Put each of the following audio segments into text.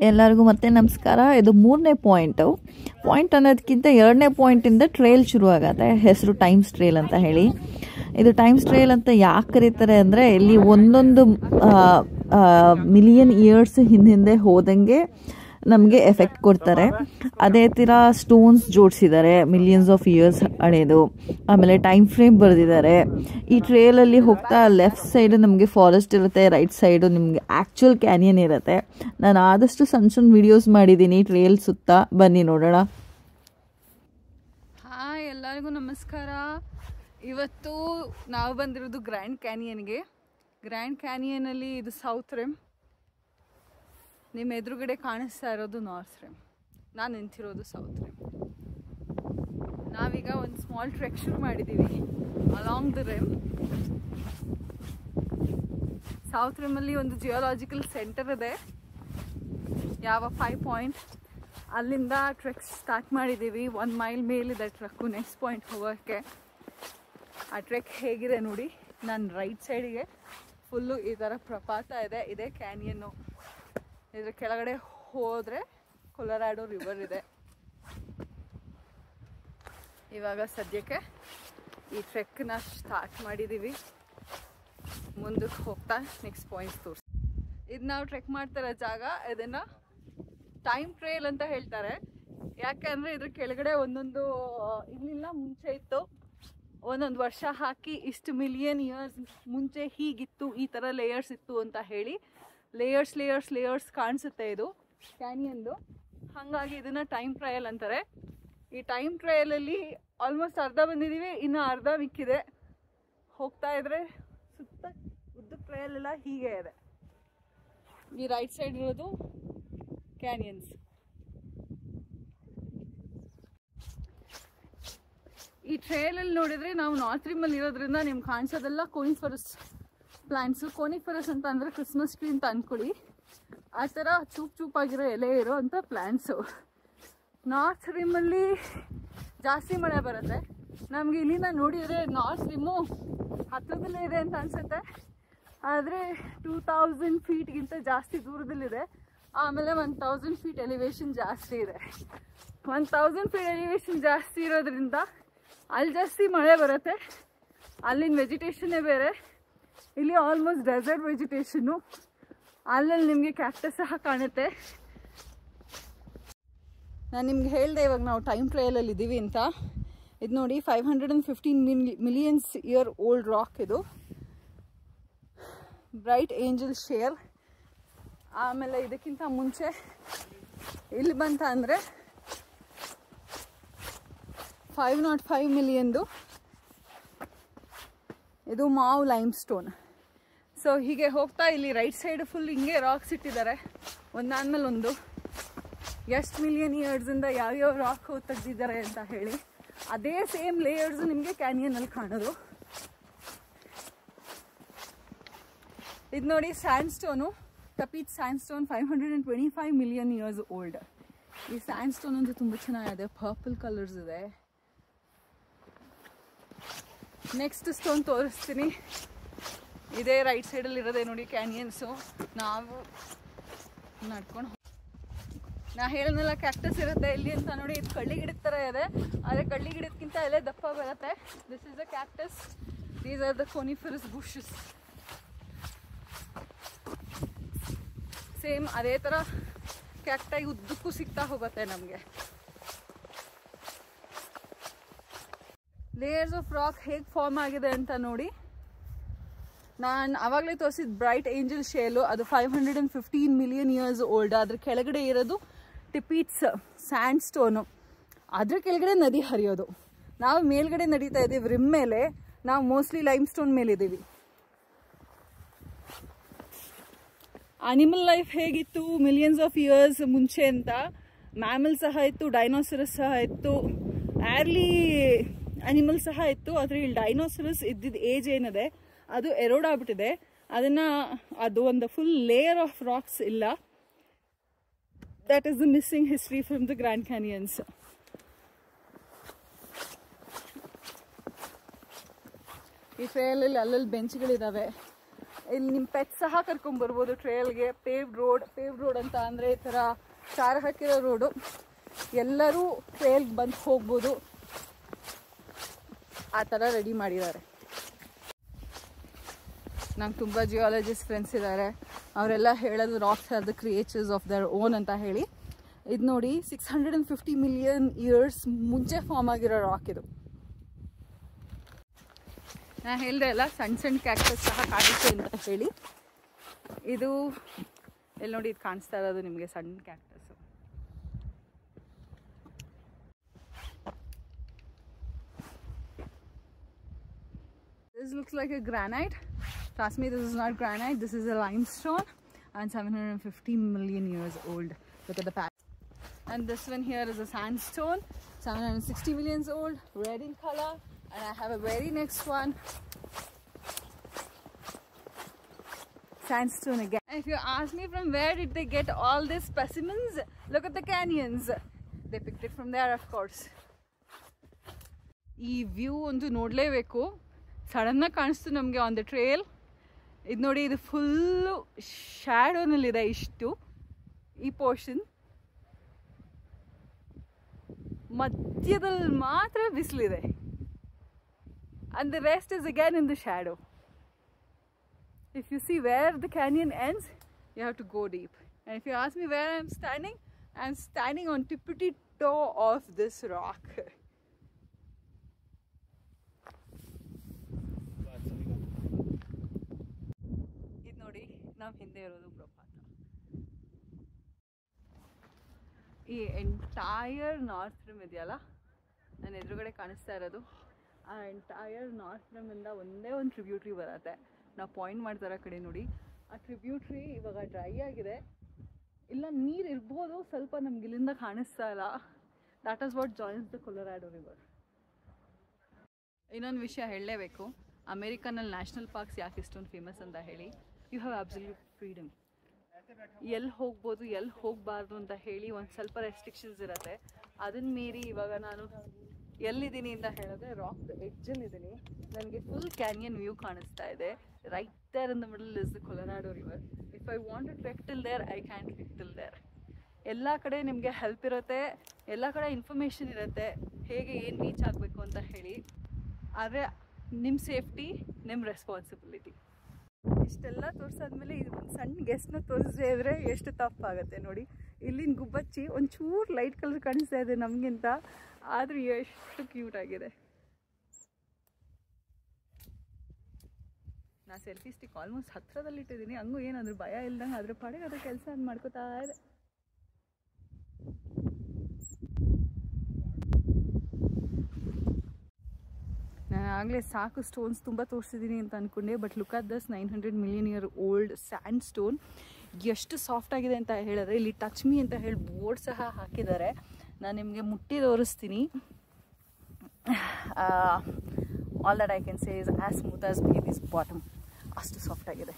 ಎಲ್ಲರಿಗೂ ಮತ್ತೆ ನಮಸ್ಕಾರ. ಇದು 3ನೇ ಪಾಯಿಂಟ್ ಅನ್ನೋದಕ್ಕಿಂತ 2ನೇ ಪಾಯಿಂಟಿಂದ ಟ್ರೇಲ್ ಶುರುವಾಗತ್ತೆ. ಹೆಸರು ಟೈಮ್ಸ್ ಟ್ರೇಲ್ ಅಂತ ಹೇಳಿ. ಇದು ಟೈಮ್ಸ್ ಟ್ರೇಲ್ ಅಂತ ಯಾಕೆ ಕರೀತಾರೆ ಅಂದರೆ, ಇಲ್ಲಿ ಒಂದೊಂದು ಮಿಲಿಯನ್ ಇಯರ್ಸ್ ಹಿಂದೆ ಹೋದಂಗೆ ನಮಗೆ ಎಫೆಕ್ಟ್ ಕೊಡ್ತಾರೆ. ಅದೇ ಥರ ಸ್ಟೋನ್ಸ್ ಜೋಡಿಸಿದ್ದಾರೆ ಮಿಲಿಯನ್ಸ್ ಆಫ್ ಇಯರ್ಸ್ ಹಳೇದು. ಆಮೇಲೆ ಟೈಮ್ ಫ್ರೇಮ್ ಬರೆದಿದ್ದಾರೆ. ಈ ಟ್ರೇಲಲ್ಲಿ ಹೋಗ್ತಾ ಲೆಫ್ಟ್ ಸೈಡು ನಮಗೆ ಫಾರೆಸ್ಟ್ ಇರುತ್ತೆ, ರೈಟ್ ಸೈಡು ನಿಮಗೆ ಆ್ಯಕ್ಚುಯಲ್ ಕ್ಯಾನಿಯನ್ ಇರುತ್ತೆ. ನಾನು ಆದಷ್ಟು ಸಣ್ಣ ಸಣ್ಣ ವಿಡಿಯೋಸ್ ಮಾಡಿದ್ದೀನಿ ಟ್ರೇಲ್ ಸುತ್ತ, ಬನ್ನಿ ನೋಡೋಣ. ಹಾಯ್, ಎಲ್ಲರಿಗೂ ನಮಸ್ಕಾರ. ಇವತ್ತು ನಾವು ಬಂದಿರೋದು ಗ್ರ್ಯಾಂಡ್ ಕ್ಯಾನಿಯನ್ಗೆ. ಗ್ರ್ಯಾಂಡ್ ಕ್ಯಾನಿಯನಲ್ಲಿ ಇದು ಸೌತ್ ರಿಮ್, ನಿಮ್ಮ ಎದುರುಗಡೆ ಕಾಣಿಸ್ತಾ ಇರೋದು ನಾರ್ತ್ ರಿಮ್, ನಾನು ನಿಂತಿರೋದು ಸೌತ್ ರಿಮ್. ನಾವೀಗ ಒಂದು ಸ್ಮಾಲ್ ಟ್ರೆಕ್ ಶುರು ಮಾಡಿದ್ದೀವಿ ಅಲಾಂಗ್ ದ ರಿಮ್. ಸೌತ್ ರಿಮಲ್ಲಿ ಒಂದು ಜಿಯೋಲಾಜಿಕಲ್ ಸೆಂಟರ್ ಇದೆ, ಯಾವ 5 ಪಾಯಿಂಟ್. ಅಲ್ಲಿಂದ ಟ್ರೆಕ್ ಸ್ಟಾರ್ಟ್ ಮಾಡಿದ್ದೀವಿ. 1 ಮೈಲ್ ಮೇಲಿದೆ ಟ್ರೆಕ್ಕು ನೆಕ್ಸ್ಟ್ ಪಾಯಿಂಟ್ ಹೋಗೋಕ್ಕೆ. ಆ ಟ್ರೆಕ್ ಹೇಗಿದೆ ನೋಡಿ. ನನ್ನ ರೈಟ್ ಸೈಡಿಗೆ ಫುಲ್ಲು ಈ ಥರ ಪ್ರಪಾತ ಇದೆ, ಇದೇ ಕ್ಯಾನಿಯನ್ನು. ಇದ್ರ ಕೆಳಗಡೆ ಹೋದರೆ ಕೊಲರಾಡೋ ರಿವರ್ ಇದೆ. ಇವಾಗ ಸದ್ಯಕ್ಕೆ ಈ ಟ್ರೆಕ್ನ ಸ್ಟಾರ್ಟ್ ಮಾಡಿದ್ದೀವಿ. ಮುಂದಕ್ಕೆ ಹೋಗ್ತಾ ನೆಕ್ಸ್ಟ್ ಪಾಯಿಂಟ್ಸ್ ತೋರಿಸಿ. ಇದು ನಾವು ಟ್ರೆಕ್ ಮಾಡ್ತಿರೋ ಜಾಗ, ಇದನ್ನು ಟೈಮ್ ಟ್ರೇಲ್ ಅಂತ ಹೇಳ್ತಾರೆ. ಯಾಕೆಂದರೆ ಇದ್ರ ಕೆಳಗಡೆ ಒಂದೊಂದು ಇಲ್ಲಿಲ್ಲ ಮುಂಚೆ ಇತ್ತು, ಒಂದೊಂದು ವರ್ಷ ಹಾಕಿ ಇಷ್ಟು ಮಿಲಿಯನ್ ಇಯರ್ಸ್ ಮುಂಚೆ ಹೀಗಿತ್ತು, ಈ ಥರ ಲೇಯರ್ಸ್ ಇತ್ತು ಅಂತ ಹೇಳಿ ಲೇಯರ್ಸ್ ಕಾಣಿಸುತ್ತೆ ಇದು ಕ್ಯಾನಿಯನ್ದು. ಹಾಗಾಗಿ ಇದನ್ನು ಟೈಮ್ ಟ್ರಯಲ್ ಅಂತಾರೆ. ಈ ಟೈಮ್ ಟ್ರಯಲಲ್ಲಿ ಆಲ್ಮೋಸ್ಟ್ ಅರ್ಧ ಬಂದಿದ್ದೀವಿ, ಇನ್ನು ಅರ್ಧ ಮಿಕ್ಕಿದೆ. ಹೋಗ್ತಾ ಇದ್ರೆ ಸುತ್ತ ಉದ್ದಕ್ಕೆ ಟ್ರಯಲ್ ಎಲ್ಲ ಹೀಗೆ ಇದೆ. ಈ ರೈಟ್ ಸೈಡ್ ಇರೋದು ಕ್ಯಾನಿಯನ್ಸ್. ಈ ಟ್ರೇಲಲ್ಲಿ ನೋಡಿದರೆ ನಾವು ನಾರ್ತ್ ರಿಮಲ್ಲಿ ಇರೋದ್ರಿಂದ ನಿಮ್ಗೆ ಕಾಣಿಸೋದೆಲ್ಲ ಕೋನಿಫರಸ್ ಪ್ಲ್ಯಾಂಟ್ಸು. ಕೋನಿಫರಸ್ ಅಂತ ಅಂದರೆ ಕ್ರಿಸ್ಮಸ್ ಟ್ರೀ ಅಂತ ಅಂದ್ಕೊಳ್ಳಿ. ಆ ಥರ ಚೂಪಾಗಿರೋ ಎಲೆ ಇರೋ ಅಂಥ ಪ್ಲ್ಯಾಂಟ್ಸು. ನಾರ್ತ್ ರಿಮ್ಮಲ್ಲಿ ಜಾಸ್ತಿ ಮಳೆ ಬರುತ್ತೆ. ನಮಗೆ ಇಲ್ಲಿಂದ ನೋಡಿದರೆ ನಾರ್ತ್ ರಿಮ್ಮು ಹತ್ತಿರದಲ್ಲೇ ಇದೆ ಅಂತ ಅನಿಸುತ್ತೆ, ಆದರೆ 2000 ಫೀಟ್ಗಿಂತ ಜಾಸ್ತಿ ದೂರದಲ್ಲಿದೆ. ಆಮೇಲೆ 1000 ಫೀಟ್ ಎಲಿವೇಶನ್ ಜಾಸ್ತಿ ಇದೆ. 1000 ಫೀಟ್ ಎಲಿವೇಶನ್ ಜಾಸ್ತಿ ಇರೋದ್ರಿಂದ ಅಲ್ಲಿ ಜಾಸ್ತಿ ಮಳೆ ಬರುತ್ತೆ. ಅಲ್ಲಿನ ವೆಜಿಟೇಷನ್ನೇ ಬೇರೆ. ಇಲ್ಲಿ ಆಲ್ಮೋಸ್ಟ್ ಡೆಸರ್ಟ್ ವೆಜಿಟೇಷನ್ನು. ಅಲ್ಲಲ್ಲಿ ನಿಮಗೆ ಕ್ಯಾಕ್ಟಸ್ ಸಹ ಕಾಣುತ್ತೆ. ನಾನು ನಿಮ್ಗೆ ಹೇಳಿದೆ ಇವಾಗ ನಾವು ಟೈಮ್ ಟ್ರಯಲಲ್ಲಿ ಇದ್ದೀವಿ ಅಂತ. ಇದು ನೋಡಿ 515 ಮಿಲಿಯನ್ಸ್ ಇಯರ್ ಓಲ್ಡ್ ರಾಕ್ ಇದು. Bright angel share. ಆಮೇಲೆ ಇದಕ್ಕಿಂತ ಮುಂಚೆ ಇಲ್ಲಿ ಬಂತ ಅಂದರೆ 505 ಮಿಲಿಯನ್ದು ಇದು ಮಾವ್ ಲೈಮ್ ಸ್ಟೋನ್. ಸೊ ಹೀಗೆ ಹೋಗ್ತಾ ಇಲ್ಲಿ ರೈಟ್ ಸೈಡ್ ಫುಲ್ ಹಿಂಗೆ ರಾಕ್ಸ್ ಇಟ್ಟಿದ್ದಾರೆ, ಒಂದಾದ್ಮೇಲೆ ಒಂದು. ಎಷ್ಟು ಮಿಲಿಯನ್ ಇಯರ್ಸಿಂದ ಯಾವ್ಯಾವ ರಾಕ್ ತೆಗೆದಿದ್ದಾರೆ ಅಂತ ಹೇಳಿ ಅದೇ ಸೇಮ್ ಲೇಯರ್ಸು ನಿಮಗೆ ಕ್ಯಾನಿಯನಲ್ಲಿ ಕಾಣೋದು. ಇದು ನೋಡಿ sandstone, Tapeats sandstone. 525 million years old. ಈ ಸ್ಯಾಂಡ್ ಸ್ಟೋನ್ ಅಂತೂ ತುಂಬ ಚೆನ್ನಾಗಿದೆ, ಪರ್ಪಲ್ ಕಲರ್ಸ್ ಇದೆ. ನೆಕ್ಸ್ಟ್ ಸ್ಟೋನ್ ತೋರಿಸ್ತೀನಿ. ಇದೇ ರೈಟ್ ಸೈಡಲ್ಲಿ ಇರೋದೇ ನೋಡಿ ಕ್ಯಾನಿಯನ್ಸು. ನಾವು ನಡ್ಕೊಂಡು ನಾ ಹೇಳಿದ್ನೆಲ್ಲ ಕ್ಯಾಕ್ಟಸ್ ಇರುತ್ತೆ ಇಲ್ಲಿ ಅಂತ ನೋಡಿ. ಇದು ಕಳ್ಳಿ ಗಿಡದ ಥರ ಇದೆ, ಆದರೆ ಕಳ್ಳಿ ಗಿಡಕ್ಕಿಂತ ಎಲೆ ದಪ್ಪ ಬರುತ್ತೆ. This is the cactus, these are the coniferous bushes. Same ಅದೇ ಥರ ಕ್ಯಾಕ್ಟಾಗಿ ಉದ್ದಕ್ಕೂ ಸಿಗ್ತಾ ಹೋಗುತ್ತೆ ನಮಗೆ. ಲೇಯರ್ಸ್ ಆಫ್ ರಾಕ್ ಹೇಗೆ ಫಾರ್ಮ್ ಆಗಿದೆ ಅಂತ ನೋಡಿ. ನಾನು ಆವಾಗಲೇ ತೋರಿಸಿದ ಬ್ರೈಟ್ ಏಂಜಲ್ ಶೇಲು, ಅದು 515 ಮಿಲಿಯನ್ ಇಯರ್ಸ್ ಓಲ್ಡ್. ಅದ್ರ ಕೆಳಗಡೆ ಇರೋದು ಟಿಪೀಟ್ಸ್ ಸ್ಯಾಂಡ್ ಸ್ಟೋನು. ಅದ್ರ ಕೆಳಗಡೆ ನದಿ ಹರಿಯೋದು. ನಾವು ಮೇಲ್ಗಡೆ ನಡೀತಾ ಇದ್ದೀವಿ ರಿಮ್ ಮೇಲೆ, ನಾವು ಮೋಸ್ಟ್ಲಿ ಲೈಮ್ ಸ್ಟೋನ್ ಮೇಲಿದ್ದೀವಿ. ಅನಿಮಲ್ ಲೈಫ್ ಹೇಗಿತ್ತು ಮಿಲಿಯನ್ಸ್ ಆಫ್ ಇಯರ್ಸ್ ಮುಂಚೆ ಅಂತ. ಮ್ಯಾಮಲ್ ಸಹ ಇತ್ತು, ಡೈನೋಸರಸ್ ಸಹ ಇತ್ತು, ಏರ್ಲಿ ಅನಿಮಲ್ ಸಹ ಇತ್ತು. ಆದರೆ ಇಲ್ಲಿ ಡೈನೋಸರಸ್ ಇದ್ದಿದ್ದು ಏಜ್ ಏನಿದೆ ಅದು ಎರೋಡ್ ಆಗ್ಬಿಟ್ಟಿದೆ. ಅದು ಒಂದು ಫುಲ್ ಲೇಯರ್ ಆಫ್ ರಾಕ್ಸ್ ಇಲ್ಲ. That is the missing history from the Grand Canyons. ಈ ಟ್ರೇಲಲ್ಲಿ ಅಲ್ಲಲ್ಲಿ ಬೆಂಚ್ಗಳಿದ್ದಾವೆ. ಇಲ್ಲಿ ನಿಮ್ಮ ಪೆಟ್ ಸಹ ಕರ್ಕೊಂಬರ್ಬೋದು ಟ್ರೇಲ್ಗೆ. ಪೇವ್ಡ್ ರೋಡ್ ಅಂತ ಅಂದರೆ ಈ ಥರ ಚಾರ್ ಹಾಕಿರೋ ರೋಡು, ಎಲ್ಲರೂ ಟ್ರೇಲ್ಗೆ ಬಂದು ಹೋಗ್ಬೋದು, ಆ ಥರ ರೆಡಿ ಮಾಡಿದ್ದಾರೆ. ನಂಗೆ ತುಂಬ ಜಿಯಾಲಜಿಸ್ಟ್ ಫ್ರೆಂಡ್ಸ್ ಇದ್ದಾರೆ, ಅವರೆಲ್ಲ ಹೇಳೋದು racks are the creatures of their own ಅಂತ ಹೇಳಿ. ಇದು ನೋಡಿ 650 ಮಿಲಿಯನ್ ಇಯರ್ಸ್ ಮುಂಚೆ ಫಾರ್ಮ್ ಆಗಿರೋ ರಾಕ್ ಇದು. ನಾನು ಹೇಳಿದೆ ಅಲ್ಲ ಸಣ್ಣ ಸಣ್ಣ ಕ್ಯಾಕ್ಟಸ್ ಸಹ ಕಾಣುತ್ತೆ ಅಂತ ಹೇಳಿ. ಇದು ಎಲ್ಲಿ ನೋಡಿ, ಇದು ಕಾಣಿಸ್ತಾ ಇರೋದು ನಿಮಗೆ ಸಣ್ಣ ಕ್ಯಾಕ್ಟಸ್ಸು. This looks like a granite. Trust me, this is not granite. This is a limestone and 750 million years old. Look at the pattern. And this one here is a sandstone, 760 million old, red in color. And I have a very next one, sandstone again. And if you ask me from where did they get all these specimens, look at the canyons. They picked it from there, of course. ಈ view ಒಂದು ನೋಡಲೇಬೇಕು. ಸಡನ್ನಾಗಿ ಕಾಣಿಸ್ತು ನಮಗೆ on the trail. ಇದು ನೋಡಿ, ಇದು full ಶ್ಯಾಡೋನಲ್ಲಿದೆ ಇಷ್ಟು, ಈ ಪೋರ್ಷನ್. ಮಧ್ಯದಲ್ಲಿ ಮಾತ್ರ ಬಿಸಿಲಿದೆ. And the rest is again in the shadow. If you see where the canyon ends, you have to go deep. And if you ask me where I'm standing on tippity toe of this rock. ಇದು ನೋಡಿ, ನಾವು ಹಿಂದೆ ಇರೋದು ಪ್ರಪಾತ. ಈ entire north rim ಇದೆಯಲ್ಲ, ನನ್ನ ಎದುರುಗಡೆ ಕಾಣಿಸ್ತಾ ಇರೋದು, ಆ ಎಂಟೈರ್ ನಾರ್ತ್ ರಿಮ್ಮಿಂದ ಒಂದೇ ಒಂದು ಟ್ರಿಬ್ಯೂಟ್ರಿ ಬರುತ್ತೆ. ನಾವು ಪಾಯಿಂಟ್ ಮಾಡ್ತಾರ ಕಡೆ ನೋಡಿ, ಆ ಟ್ರಿಬ್ಯೂಟ್ರಿ ಇವಾಗ ಡ್ರೈ ಆಗಿದೆ, ಇಲ್ಲ ನೀರು ಇರ್ಬೋದು, ಸ್ವಲ್ಪ ನಮ್ಗೆ ಇಲ್ಲಿಂದ ಕಾಣಿಸ್ತಾ ಇಲ್ಲ. That is what joins the Colorado river. ಇನ್ನೊಂದು ವಿಷಯ ಹೇಳಲೇಬೇಕು, ಅಮೇರಿಕನಲ್ಲಿ ನ್ಯಾಷನಲ್ ಪಾರ್ಕ್ಸ್ ಯಾಕೆ ಇಷ್ಟೊಂದು ಫೇಮಸ್ ಅಂತ ಹೇಳಿ, ಯು ಹ್ಯಾವ್ ಅಬ್ಸಲ್ಯೂಟ್ ಫ್ರೀಡಮ್. ಎಲ್ಲಿ ಹೋಗ್ಬೋದು, ಎಲ್ಲಿ ಹೋಗಬಾರ್ದು ಅಂತ ಹೇಳಿ ಒಂದು ಸ್ವಲ್ಪ ರೆಸ್ಟ್ರಿಕ್ಷನ್ಸ್ ಇರುತ್ತೆ. ಅದನ್ನು ಮೀರಿ ಇವಾಗ ನಾನು ಎಲ್ಲಿದ್ದೀನಿ ಅಂತ ಹೇಳಿದ್ರೆ ರಾಕ್ ಎಡ್ಜಲ್ಲಿದ್ದೀನಿ. ನನಗೆ ಫುಲ್ ಕ್ಯಾನಿಯನ್ ವ್ಯೂ ಕಾಣಿಸ್ತಾ ಇದೆ. Right there in the middle is the Colorado river. If I want to trek till there, I can trek till there. ಎಲ್ಲ ಕಡೆ ನಿಮಗೆ ಹೆಲ್ಪ್ ಇರುತ್ತೆ, ಎಲ್ಲ ಕಡೆ ಇನ್ಫಾರ್ಮೇಷನ್ ಇರುತ್ತೆ ಹೇಗೆ ಏನು ರೀಚ್ ಆಗಬೇಕು ಅಂತ ಹೇಳಿ. ಆದರೆ ನಿಮ್ಮ ಸೇಫ್ಟಿ ನಿಮ್ಮ ರೆಸ್ಪಾನ್ಸಿಬಿಲಿಟಿ. ಇಷ್ಟೆಲ್ಲ ತೋರಿಸಾದ್ಮೇಲೆ ಇದು ಒಂದು ಸಣ್ಣ ಗೆಸ್ಟ್ನ ತೋರಿಸದೇ ಇದ್ದರೆ ಎಷ್ಟು ತಪ್ಪಾಗುತ್ತೆ ನೋಡಿ. ಇಲ್ಲಿನ ಗುಬ್ಬಚ್ಚಿ ಒಂಚೂರು ಲೈಟ್ ಕಲರ್ ಕಾಣಿಸ್ತಾ ಇದೆ ನಮಗಿಂತ, ಆದರೂ ಎಷ್ಟು ಕ್ಯೂಟ್ ಆಗಿದೆ. ನಾ ಸೆಲ್ಫಿ ಸ್ಟಿಕ್ ಆಲ್ಮೋಸ್ಟ್ ಹತ್ರದಲ್ಲಿಟ್ಟಿದ್ದೀನಿ, ಹಂಗೂ ಏನಾದರೂ ಭಯ ಇಲ್ದಂಗೆ ಅದ್ರ ಪಾಡಿಗೆ ಅದ್ರ ಕೆಲಸ ಅದು ಮಾಡ್ಕೋತಾ ಇದೆ. ನಾನು ಆಗಲೇ ಸಾಕು ಸ್ಟೋನ್ಸ್ ತುಂಬ ತೋರಿಸಿದ್ದೀನಿ ಅಂತ ಅಂದ್ಕೊಂಡೆ, but look at this 900 million year old sandstone. ಎಷ್ಟು ಸಾಫ್ಟ್ ಆಗಿದೆ ಅಂತ ಹೇಳಿದ್ರೆ, ಇಲ್ಲಿ ಟಚ್ ಮೀ ಅಂತ ಹೇಳಿ ಬೋರ್ಡ್ ಸಹ ಹಾಕಿದ್ದಾರೆ. ನಾನು ನಿಮಗೆ ಮುಟ್ಟಿ ತೋರಿಸ್ತೀನಿ. All that I can say is as smooth as babies bottom. ಅಷ್ಟು ಸಾಫ್ಟ್ ಆಗಿದೆ.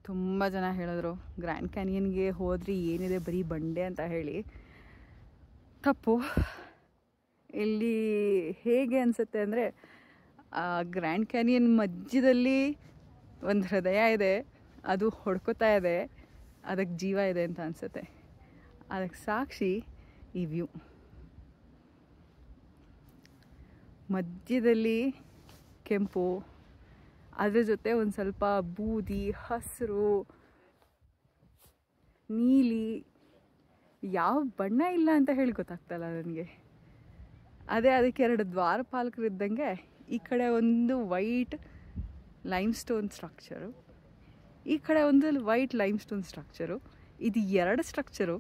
ತುಂಬ ಜನ ಹೇಳಿದ್ರು ಗ್ರ್ಯಾಂಡ್ ಕ್ಯಾನಿಯನ್ಗೆ ಹೋದ್ರಿ ಏನಿದೆ ಬರೀ ಬಂಡೆ ಅಂತ ಹೇಳಿ. ತಪ್ಪು. ಇಲ್ಲಿ ಹೇಗೆ ಅನಿಸುತ್ತೆ ಅಂದರೆ, ಗ್ರ್ಯಾಂಡ್ ಕ್ಯಾನಿಯನ್ ಮಧ್ಯದಲ್ಲಿ ಒಂದು ಹೃದಯ ಇದೆ, ಅದು ಹೊಡ್ಕೋತಾ ಇದೆ, ಅದಕ್ಕೆ ಜೀವ ಇದೆ ಅಂತ ಅನಿಸುತ್ತೆ. ಅದಕ್ಕೆ ಸಾಕ್ಷಿ ಈ ವ್ಯೂ. ಮಧ್ಯದಲ್ಲಿ ಕೆಂಪು, ಅದ್ರ ಜೊತೆ ಒಂದು ಸ್ವಲ್ಪ ಬೂದಿ, ಹಸಿರು, ನೀಲಿ, ಯಾವ ಬಣ್ಣ ಇಲ್ಲ ಅಂತ ಹೇಳಿ ಗೊತ್ತಾಗ್ತಲ್ಲ ನನಗೆ. ಅದೇ ಅದಕ್ಕೆ ಎರಡು ದ್ವಾರಪಾಲಕರು ಇದ್ದಂಗೆ, ಈ ಕಡೆ ಒಂದು ವೈಟ್ ಲೈಮ್ಸ್ಟೋನ್ ಸ್ಟ್ರಕ್ಚರು, ಈ ಕಡೆ ಒಂದು ವೈಟ್ ಲೈಮ್ಸ್ಟೋನ್ ಸ್ಟ್ರಕ್ಚರು. ಇದು ಎರಡು ಸ್ಟ್ರಕ್ಚರು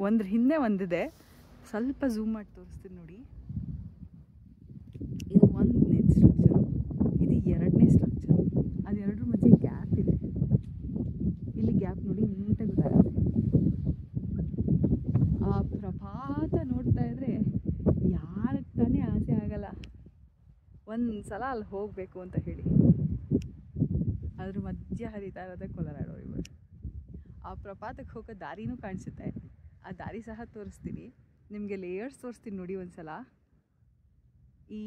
ಒಂದ್ರ ಹಿಂದೆ ಒಂದಿದೆ. ಸ್ವಲ್ಪ ಝೂಮ್ ಮಾಡಿ ತೋರಿಸ್ತೀನಿ ನೋಡಿ. ಇದು ಒಂದನೇ ಸ್ಟ್ರಕ್ಚರು, ಇದು ಎರಡನೇ ಸ್ಟ್ರಕ್ಚರು. ಅದೆರಡರ ಮಧ್ಯೆ ಗ್ಯಾಪ್ ಇದೆ. ಇಲ್ಲಿ ಗ್ಯಾಪ್ ನೋಡಿ, ನೀಟಾಗಿ ಗೊತ್ತಾಗುತ್ತೆ. ಆ ಪ್ರಪಾತ ನೋಡ್ತಾ ಇದ್ರೆ ಯಾರಿಗೆ ತಾನೇ ಆಸೆ ಆಗಲ್ಲ ಒಂದು ಸಲ ಅಲ್ಲಿ ಹೋಗಬೇಕು ಅಂತ ಹೇಳಿ. ಅದ್ರ ಮಧ್ಯ ಹರಿತಾ ಇರೋದೇ ಕೊಲೊರಾಡೋ ರಿವರ್. ಆ ಪ್ರಪಾತಕ್ಕೆ ಹೋಗೋ ದಾರಿನೂ ಕಾಣಿಸುತ್ತೆ. ಆ ದಾರಿ ಸಹ ತೋರಿಸ್ತೀನಿ ನಿಮಗೆ. ಲೇಯರ್ಸ್ ತೋರಿಸ್ತೀನಿ ನೋಡಿ ಒಂದು ಸಲ. ಈ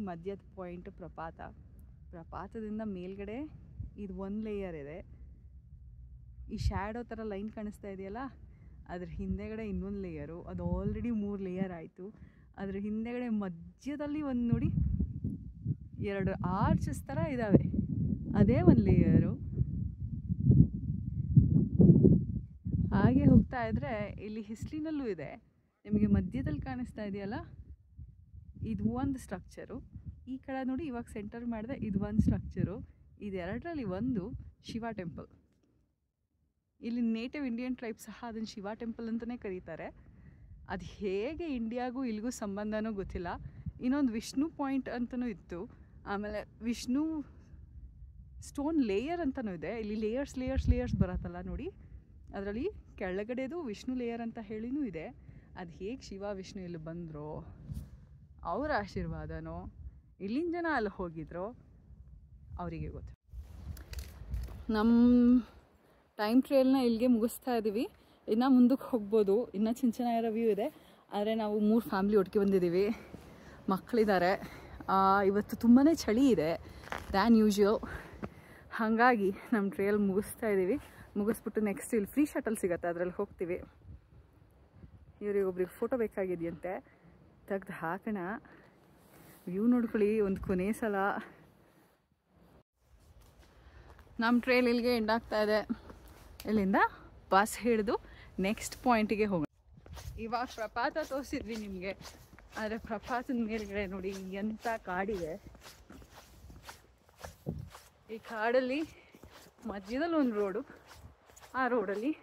ಮಧ್ಯದ ಪಾಯಿಂಟ್ ಪ್ರಪಾತದಿಂದ ಮೇಲ್ಗಡೆ ಇದು ಒಂದು ಲೇಯರ್ ಇದೆ. ಈ ಶ್ಯಾಡೋ ಥರ ಲೈನ್ ಕಾಣಿಸ್ತಾ ಇದೆಯಲ್ಲ, ಅದ್ರ ಹಿಂದೆಗಡೆ ಇನ್ನೊಂದು ಲೇಯರು, ಅದು ಆಲ್ರೆಡಿ 3 ಲೇಯರ್ ಆಯಿತು. ಅದ್ರ ಹಿಂದೆಗಡೆ ಮಧ್ಯದಲ್ಲಿ ಒಂದು ನೋಡಿ 2 ಆರ್ಚಸ್ ಥರ ಇದ್ದಾವೆ, ಅದೇ ಒಂದು ಲೇಯರು. ಹಾಗೆ ಹೋಗ್ತಾ ಇದ್ದರೆ ಇಲ್ಲಿ ಹಿಸ್ಟ್ರಿನಲ್ಲೂ ಇದೆ. ನಿಮಗೆ ಮಧ್ಯದಲ್ಲಿ ಕಾಣಿಸ್ತಾ ಇದೆಯಲ್ಲ, ಇದು ಒಂದು ಸ್ಟ್ರಕ್ಚರು. ಈ ಕಡೆ ನೋಡಿ ಇವಾಗ ಸೆಂಟರ್ ಮಾಡಿದೆ, ಇದು ಒಂದು ಸ್ಟ್ರಕ್ಚರು. ಇದೆರಡರಲ್ಲಿ ಒಂದು ಶಿವ ಟೆಂಪಲ್. ಇಲ್ಲಿ ನೇಟಿವ್ ಇಂಡಿಯನ್ ಟ್ರೈಬ್ ಸಹ ಅದನ್ನು ಶಿವ ಟೆಂಪಲ್ ಅಂತಲೇ ಕರೀತಾರೆ. ಅದು ಹೇಗೆ ಇಂಡಿಯಾಗೂ ಇಲ್ಲಿಗೂ ಸಂಬಂಧನೂ ಗೊತ್ತಿಲ್ಲ. ಇನ್ನೊಂದು ವಿಷ್ಣು ಪಾಯಿಂಟ್ ಅಂತಲೂ ಇತ್ತು. ಆಮೇಲೆ ವಿಷ್ಣು ಸ್ಟೋನ್ ಲೇಯರ್ ಅಂತಲೂ ಇದೆ. ಇಲ್ಲಿ ಲೇಯರ್ಸ್ ಬರುತ್ತಲ್ಲ ನೋಡಿ, ಅದರಲ್ಲಿ ಕೆಳಗಡೆದು ವಿಷ್ಣು ಲೇಯರ್ ಅಂತ ಹೇಳಿನೂ ಇದೆ. ಅದು ಹೇಗೆ ಶಿವ ವಿಷ್ಣು ಇಲ್ಲಿ ಬಂದರೋ, ಅವರ ಆಶೀರ್ವಾದನೋ, ಇಲ್ಲಿನ ಜನ ಅಲ್ಲಿ ಹೋಗಿದ್ರೋ ಅವರಿಗೆ ಗೊತ್ತು. ನಮ್ಮ ಟೈಮ್ ಟ್ರೇಲ್ನ ಇಲ್ಲಿಗೆ ಮುಗಿಸ್ತಾ ಇದ್ದೀವಿ. ಇನ್ನು ಮುಂದಕ್ಕೆ ಹೋಗ್ಬೋದು, ಇನ್ನೂ ಚೆನ್ನಾಗಿರೋ ವ್ಯೂ ಇದೆ. ಆದರೆ ನಾವು 3 ಫ್ಯಾಮ್ಲಿ ಒಟ್ಟಿಗೆ ಬಂದಿದ್ದೀವಿ, ಮಕ್ಕಳಿದ್ದಾರೆ. ಇವತ್ತು ತುಂಬಾ ಚಳಿ ಇದೆ ದ್ಯಾನ್ ಯೂಶ್ವಲ್. ಹಾಗಾಗಿ ನಮ್ಮ ಟ್ರೇಲ್ ಮುಗಿಸ್ತಾ ಇದ್ದೀವಿ. ಮುಗಿಸ್ಬಿಟ್ಟು ನೆಕ್ಸ್ಟ್ ಇಲ್ಲಿ ಫ್ರೀ ಶಟಲ್ ಸಿಗುತ್ತೆ, ಅದರಲ್ಲಿ ಹೋಗ್ತೀವಿ. ಇವರಿಗೊಬ್ರಿಗೆ ಫೋಟೋ ಬೇಕಾಗಿದೆಯಂತೆ, ತೆಗ್ದು ಹಾಕೋಣ. ವ್ಯೂ ನೋಡ್ಕೊಳ್ಳಿ ಒಂದು ಕೊನೆ ಸಲ. ನಮ್ಮ ಟ್ರೇಲ್ ಇಲ್ಲಿಗೆ ಎಂಡ್ ಆಗ್ತಾ ಇದೆ. ಇಲ್ಲಿಂದ ಬಸ್ ಹಿಡಿದು ನೆಕ್ಸ್ಟ್ ಪಾಯಿಂಟಿಗೆ ಹೋಗೋಣ. ಇವಾಗ ಪ್ರಪಾತ ತೋರಿಸಿದ್ವಿ ನಿಮಗೆ, ಆದರೆ ಪ್ರಪಾತದ ಮೇಲ್ಗಡೆ ನೋಡಿ ಎಂಥ ಕಾಡಿದೆ. ಈ ಕಾಡಲ್ಲಿ ಮಧ್ಯದಲ್ಲಿ ಒಂದು ರೋಡು, ಆ ರೋಡಲ್ಲಿ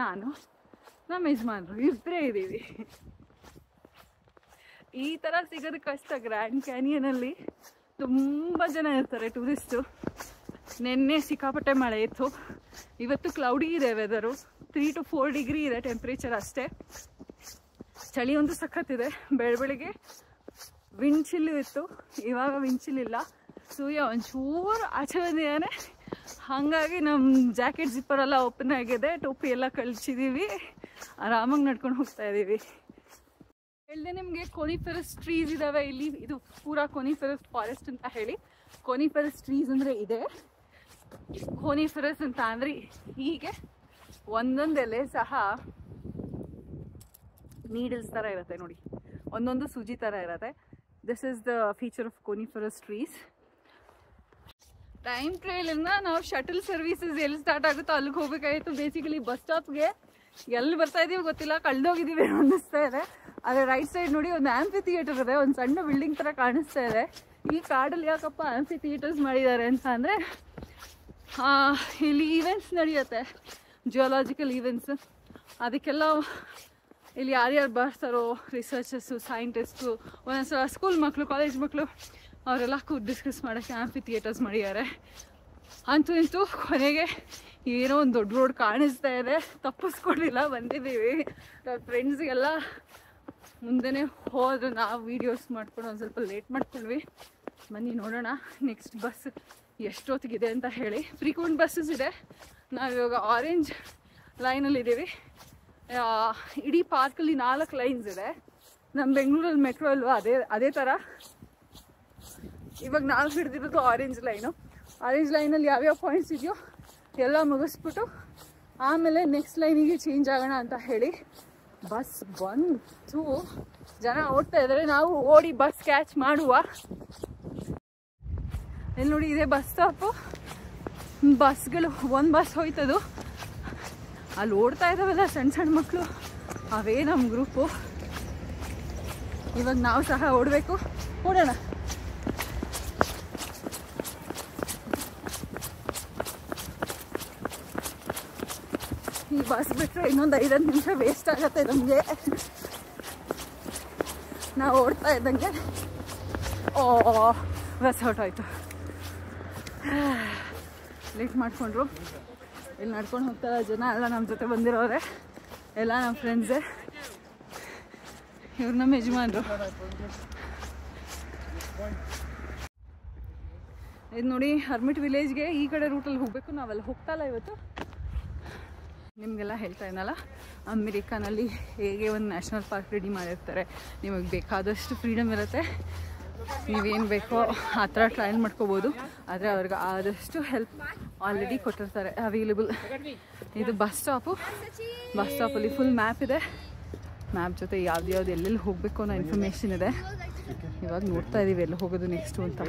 ನಾನು ನಮ್ಮ ಯಜಮಾನರು ಇಬ್ಬರೇ ಇದ್ದೀವಿ. ಈ ಥರ ಸಿಗೋದು ಕಷ್ಟ. ಗ್ರ್ಯಾಂಡ್ ಕ್ಯಾನಿಯನಲ್ಲಿ ತುಂಬ ಜನ ಇರ್ತಾರೆ ಟೂರಿಸ್ಟು. ನೆನ್ನೆ ಸಿಕ್ಕಾಪಟ್ಟೆ ಮಳೆ ಇತ್ತು, ಇವತ್ತು ಕ್ಲೌಡಿ ಇದೆ ವೆದರು. 3 to 4 ಡಿಗ್ರಿ ಇದೆ ಟೆಂಪ್ರೇಚರ್ ಅಷ್ಟೇ. ಚಳಿ ಒಂದು ಸಖತ್ತಿದೆ. ಬೆಳಗ್ಗೆ ವಿಂಡ್ ಚಿಲ್ಲು ಇತ್ತು, ಇವಾಗ ವಿಂಡ್ ಚಿಲ್ ಇಲ್ಲ. ಸೂರ್ಯ ಒಂಚೂರು ಆಚೆ ಬಂದಿದ್ದಾನೆ. ಹಾಗಾಗಿ ನಮ್ಮ ಜಾಕೆಟ್ ಜಿಪ್ಪರೆಲ್ಲ ಓಪನ್ ಆಗಿದೆ, ಟೋಪಿ ಎಲ್ಲ ಕಳಿಸಿದ್ದೀವಿ, ಆರಾಮಾಗಿ ನಡ್ಕೊಂಡು ಹೋಗ್ತಾ ಇದ್ದೀವಿ. ಹೇಳಿದೆ ನಿಮಗೆ ಕೋನಿಫೆರಸ್ ಟ್ರೀಸ್ ಇದ್ದಾವೆ ಇಲ್ಲಿ. ಇದು ಪೂರಾ ಕೋನಿಫೆರಸ್ ಫಾರೆಸ್ಟ್ ಅಂತ ಹೇಳಿ. ಕೋನಿಫೆರಸ್ ಟ್ರೀಸ್ ಅಂದರೆ ಇದೆ. ಕೋನಿಫೆರಸ್ ಅಂತ ಅಂದರೆ ಹೀಗೆ ಒಂದೊಂದು ಎಲೆ ಸಹ ನೀಡಲ್ಸ್ ಥರ ಇರುತ್ತೆ ನೋಡಿ, ಒಂದೊಂದು ಸೂಜಿ ಥರ ಇರುತ್ತೆ. This is the feature of coniferous trees. Time ಟ್ರೇಲಿಂದ ನಾವು ಶಟಲ್ ಸರ್ವಿಸಸ್ ಎಲ್ಲಿ ಸ್ಟಾರ್ಟ್ ಆಗುತ್ತೋ ಅಲ್ಲಿಗೆ ಹೋಗ್ಬೇಕಾಗಿತ್ತು. ಬೇಸಿಕಲಿ ಬಸ್ ಸ್ಟಾಪ್ಗೆ ಎಲ್ಲಿ ಬರ್ತಾ ಇದೀವಿ ಗೊತ್ತಿಲ್ಲ, ಕಳೆದೋಗಿದ್ದೀವಿ ಅನ್ನಿಸ್ತಾ ಇದೆ. ಆದರೆ ರೈಟ್ ಸೈಡ್ ನೋಡಿ ಒಂದು ಆಂಫಿ ಥಿಯೇಟರ್ ಇದೆ, ಒಂದು ಸಣ್ಣ ಬಿಲ್ಡಿಂಗ್ ಥರ ಕಾಣಿಸ್ತಾ ಇದೆ. ಈ ಕಾಡಲ್ಲಿ ಯಾಕಪ್ಪ ಆಂಫಿ ಥಿಯೇಟರ್ಸ್ ಮಾಡಿದ್ದಾರೆ ಅಂತ ಅಂದರೆ, ಇಲ್ಲಿ ಈವೆಂಟ್ಸ್ ನಡೆಯುತ್ತೆ, ಜಿಯೋಲಾಜಿಕಲ್ ಈವೆಂಟ್ಸ್. ಅದಕ್ಕೆಲ್ಲ ಇಲ್ಲಿ ಯಾರ್ಯಾರು ಬರ್ತಾರೋ, ರಿಸರ್ಚರ್ಸು, ಸೈಂಟಿಸ್ಟು, ಒಂದೊಂದ್ಸಲ ಸ್ಕೂಲ್ ಮಕ್ಕಳು, ಕಾಲೇಜ್ ಮಕ್ಕಳು, ಅವರೆಲ್ಲ ಕೂತ್ ಡಿಸ್ಕಸ್ ಮಾಡೋಕ್ಕೆ ಆಂಫಿ ಥಿಯೇಟರ್ಸ್ ಮಾಡಿದ್ದಾರೆ. ಅಂತೂ ಇಂತೂ ಕೊನೆಗೆ ಏನೋ ಒಂದು ದೊಡ್ಡ ರೋಡ್ ಕಾಣಿಸ್ತಾ ಇದೆ, ತಪ್ಪಿಸ್ಕೊಂಡಿಲ್ಲ, ಬಂದಿದ್ದೀವಿ. ನಮ್ಮ ಫ್ರೆಂಡ್ಸ್ಗೆಲ್ಲ ಮುಂದೆನೇ ಹೋದ್ರು, ನಾವು ವೀಡಿಯೋಸ್ ಮಾಡ್ಕೊಂಡು ಒಂದು ಸ್ವಲ್ಪ ಲೇಟ್ ಮಾಡ್ಕೊಂಡ್ವಿ. ಬನ್ನಿ ನೋಡೋಣ ನೆಕ್ಸ್ಟ್ ಬಸ್ ಎಷ್ಟೊತ್ತಿಗಿದೆ ಅಂತ ಹೇಳಿ. ಫ್ರೀಕ್ವೆಂಟ್ ಬಸ್ಸಸ್ ಇದೆ. ನಾವಿವಾಗ ಆರೆಂಜ್ ಲೈನಲ್ಲಿದ್ದೀವಿ. ಇಡೀ ಪಾರ್ಕಲ್ಲಿ 4 ಲೈನ್ಸ್ ಇದೆ. ನಮ್ಮ ಬೆಂಗಳೂರಲ್ಲಿ ಮೆಟ್ರೋ ಅಲ್ವಾ, ಅದೇ ಥರ. ಇವಾಗ ನಾವು ಹಿಡಿದಿರೋದು ಆರೆಂಜ್ ಲೈನು. ಆರೆಂಜ್ ಲೈನಲ್ಲಿ ಯಾವ್ಯಾವ ಪಾಯಿಂಟ್ಸ್ ಇದೆಯೋ ಎಲ್ಲ ಮುಗಿಸ್ಬಿಟ್ಟು ಆಮೇಲೆ ನೆಕ್ಸ್ಟ್ ಲೈನಿಗೆ ಚೇಂಜ್ ಆಗೋಣ ಅಂತ ಹೇಳಿ ಬಸ್ ಬಂತು. ಜನ ಓಡ್ತಾ ಇದ್ದಾರೆ, ನಾವು ಓಡಿ ಬಸ್ ಕ್ಯಾಚ್ ಮಾಡುವ. ಇಲ್ಲಿ ನೋಡಿ ಇದೆ ಬಸ್ ಸ್ಟಾಪು. ಬಸ್ಗಳು ಒಂದು ಬಸ್ ಹೋಯ್ತದು, ಅಲ್ಲಿ ಓಡ್ತಾ ಇದ್ದಾವಲ್ಲ ಸಣ್ಣ ಮಕ್ಕಳು, ಅವೇ ನಮ್ಮ ಗ್ರೂಪು. ಇವಾಗ ನಾವು ಸಹ ಓಡಬೇಕು, ಓಡೋಣ. ಈ ಬಸ್ ಬಿಟ್ಟರೆ ಇನ್ನೊಂದು 5-10 ನಿಮಿಷ ವೇಸ್ಟ್ ಆಗುತ್ತೆ ನಮಗೆ. ನಾವು ಓಡ್ತಾ ಇದ್ದಂಗೆ ಬಸ್ ಹೊರಟೋಯ್ತು. ಲೇಟ್ ಮಾಡಿಕೊಂಡ್ರು. ಇಲ್ಲಿ ನಡ್ಕೊಂಡು ಹೋಗ್ತಾರೆ ಜನ ಎಲ್ಲ. ನಮ್ಮ ಜೊತೆ ಬಂದಿರೋರೆ ಎಲ್ಲ ನಮ್ಮ ಫ್ರೆಂಡ್ಸೇ. ಇವ್ರು ನಮ್ಮ ಯಜಮಾನ್ರು. ಇದು ನೋಡಿ ಹರ್ಮಿಟ್ ವಿಲೇಜ್ಗೆ ಈ ಕಡೆ ರೂಟಲ್ಲಿ ಹೋಗಬೇಕು. ನಾವೆಲ್ಲ ಹೋಗ್ತಾ ಇಲ್ಲ ಇವತ್ತು. ನಿಮಗೆಲ್ಲ ಹೇಳ್ತಾ ಇದ್ನಲ್ಲ, ಅಮೆರಿಕಾನಲ್ಲಿ ಹೇಗೆ ಒಂದು ನ್ಯಾಷನಲ್ ಪಾರ್ಕ್ ರೆಡಿ ಮಾಡಿರ್ತಾರೆ, ನಿಮಗೆ ಬೇಕಾದಷ್ಟು ಫ್ರೀಡಮ್ ಇರುತ್ತೆ, ನೀವೇನು ಬೇಕೋ ಆ ಥರ ಟ್ರಯಲ್ ಮಾಡ್ಕೋಬೋದು. ಆದರೆ ಅವ್ರಿಗೆ ಆದಷ್ಟು ಹೆಲ್ಪ್ ಆಲ್ರೆಡಿ ಕೊಟ್ಟಿರ್ತಾರೆ ಅವೈಲೇಬಲ್. ಇದು ಬಸ್ ಸ್ಟಾಪಲ್ಲಿ ಫುಲ್ ಮ್ಯಾಪ್ ಇದೆ, ಮ್ಯಾಪ್ ಜೊತೆ ಯಾವ್ದು ಎಲ್ಲೆಲ್ಲಿ ಹೋಗಬೇಕು ಅನ್ನೋ ಇನ್ಫಾರ್ಮೇಷನ್ ಇದೆ. ಇವಾಗ ನೋಡ್ತಾ ಇದ್ದೀವಿ ಎಲ್ಲಿ ಹೋಗೋದು ನೆಕ್ಸ್ಟು ಅಂತ.